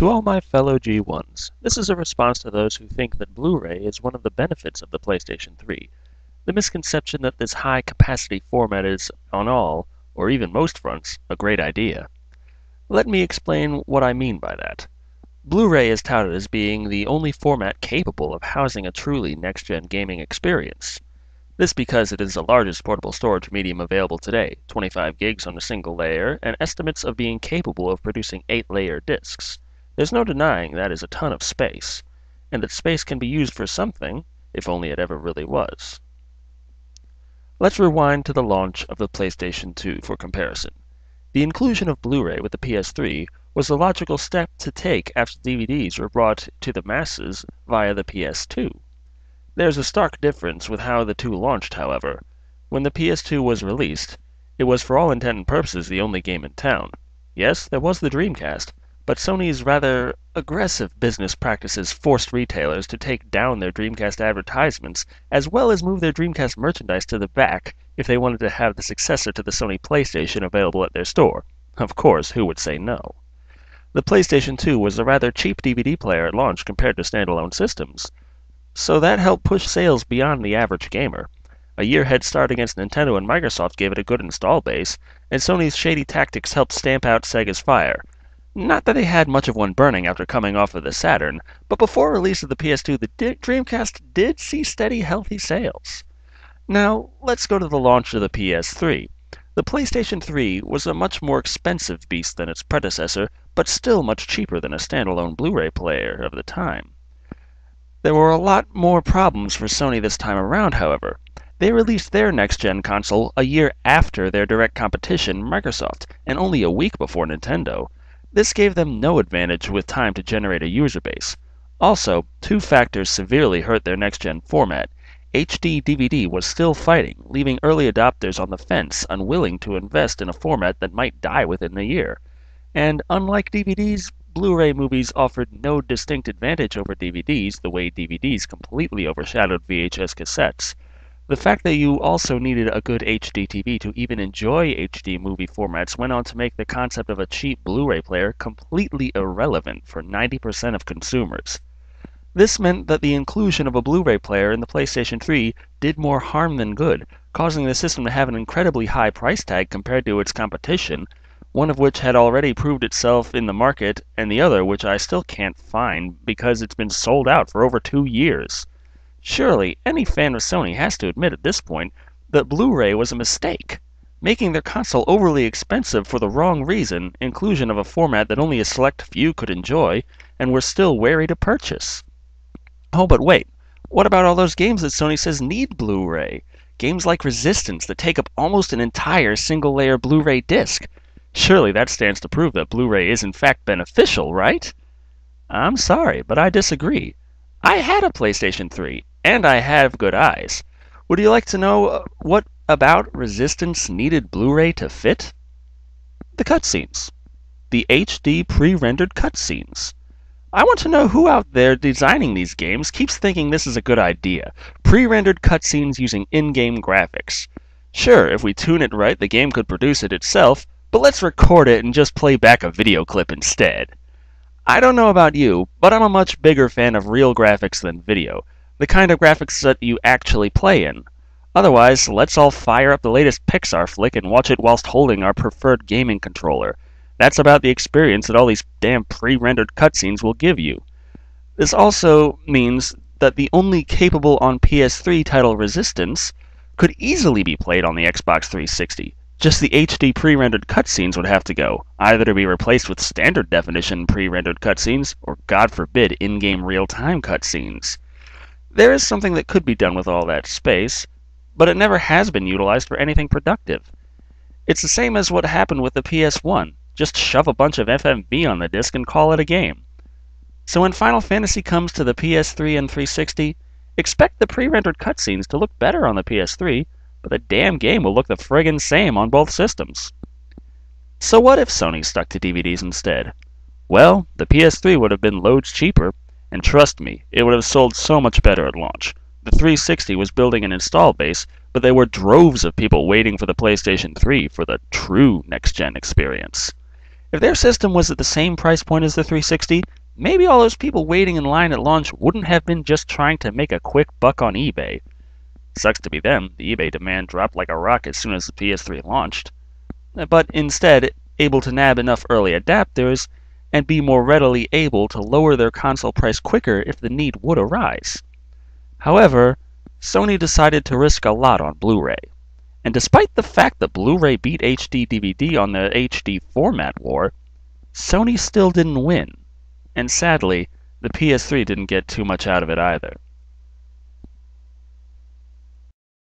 To all my fellow G1s, this is a response to those who think that Blu-ray is one of the benefits of the PlayStation 3. The misconception that this high-capacity format is, on all, or even most fronts, a great idea. Let me explain what I mean by that. Blu-ray is touted as being the only format capable of housing a truly next-gen gaming experience. This because it is the largest portable storage medium available today, 25 gigs on a single layer, and estimates of being capable of producing 8-layer discs. There's no denying that is a ton of space, and that space can be used for something, if only it ever really was. Let's rewind to the launch of the PlayStation 2 for comparison. The inclusion of Blu-ray with the PS3 was the logical step to take after DVDs were brought to the masses via the PS2. There's a stark difference with how the two launched, however. When the PS2 was released, it was for all intent and purposes the only game in town. Yes, there was the Dreamcast, but Sony's rather aggressive business practices forced retailers to take down their Dreamcast advertisements, as well as move their Dreamcast merchandise to the back if they wanted to have the successor to the Sony PlayStation available at their store. Of course, who would say no? The PlayStation 2 was a rather cheap DVD player at launch compared to standalone systems, so that helped push sales beyond the average gamer. A year head start against Nintendo and Microsoft gave it a good install base, and Sony's shady tactics helped stamp out Sega's fire. Not that they had much of one burning after coming off of the Saturn, but before release of the PS2, the Dreamcast did see steady, healthy sales. Now, let's go to the launch of the PS3. The PlayStation 3 was a much more expensive beast than its predecessor, but still much cheaper than a standalone Blu-ray player of the time. There were a lot more problems for Sony this time around, however. They released their next-gen console a year after their direct competition, Microsoft, and only a week before Nintendo. This gave them no advantage with time to generate a user base. Also, two factors severely hurt their next-gen format. HD DVD was still fighting, leaving early adopters on the fence, unwilling to invest in a format that might die within a year. And unlike DVDs, Blu-ray movies offered no distinct advantage over DVDs the way DVDs completely overshadowed VHS cassettes. The fact that you also needed a good HD TV to even enjoy HD movie formats went on to make the concept of a cheap Blu-ray player completely irrelevant for 90% of consumers. This meant that the inclusion of a Blu-ray player in the PlayStation 3 did more harm than good, causing the system to have an incredibly high price tag compared to its competition, one of which had already proved itself in the market, and the other which I still can't find because it's been sold out for over 2 years. Surely, any fan of Sony has to admit at this point that Blu-ray was a mistake, making their console overly expensive for the wrong reason, inclusion of a format that only a select few could enjoy, and were still wary to purchase. Oh, but wait, what about all those games that Sony says need Blu-ray? Games like Resistance that take up almost an entire single-layer Blu-ray disc. Surely that stands to prove that Blu-ray is in fact beneficial, right? I'm sorry, but I disagree. I had a PlayStation 3, and I have good eyes. Would you like to know what about Resistance needed Blu-ray to fit? The cutscenes. The HD pre-rendered cutscenes. I want to know who out there designing these games keeps thinking this is a good idea. Pre-rendered cutscenes using in-game graphics. Sure, if we tune it right, the game could produce it itself, but let's record it and just play back a video clip instead. I don't know about you, but I'm a much bigger fan of real graphics than video, the kind of graphics that you actually play in. Otherwise, let's all fire up the latest Pixar flick and watch it whilst holding our preferred gaming controller. That's about the experience that all these damn pre-rendered cutscenes will give you. This also means that the only capable on PS3 title Resistance could easily be played on the Xbox 360. Just the HD pre-rendered cutscenes would have to go, either to be replaced with standard definition pre-rendered cutscenes, or God forbid, in-game real-time cutscenes. There is something that could be done with all that space, but it never has been utilized for anything productive. It's the same as what happened with the PS1. Just shove a bunch of FMV on the disc and call it a game. So when Final Fantasy comes to the PS3 and 360, expect the pre-rendered cutscenes to look better on the PS3, but the damn game will look the friggin' same on both systems. So what if Sony stuck to DVDs instead? Well, the PS3 would have been loads cheaper, and trust me, it would have sold so much better at launch. The 360 was building an install base, but there were droves of people waiting for the PlayStation 3 for the true next-gen experience. If their system was at the same price point as the 360, maybe all those people waiting in line at launch wouldn't have been just trying to make a quick buck on eBay. Sucks to be them, the eBay demand dropped like a rock as soon as the PS3 launched. But instead, able to nab enough early adapters and be more readily able to lower their console price quicker if the need would arise. However, Sony decided to risk a lot on Blu-ray. And despite the fact that Blu-ray beat HD DVD on the HD format war, Sony still didn't win. And sadly, the PS3 didn't get too much out of it either.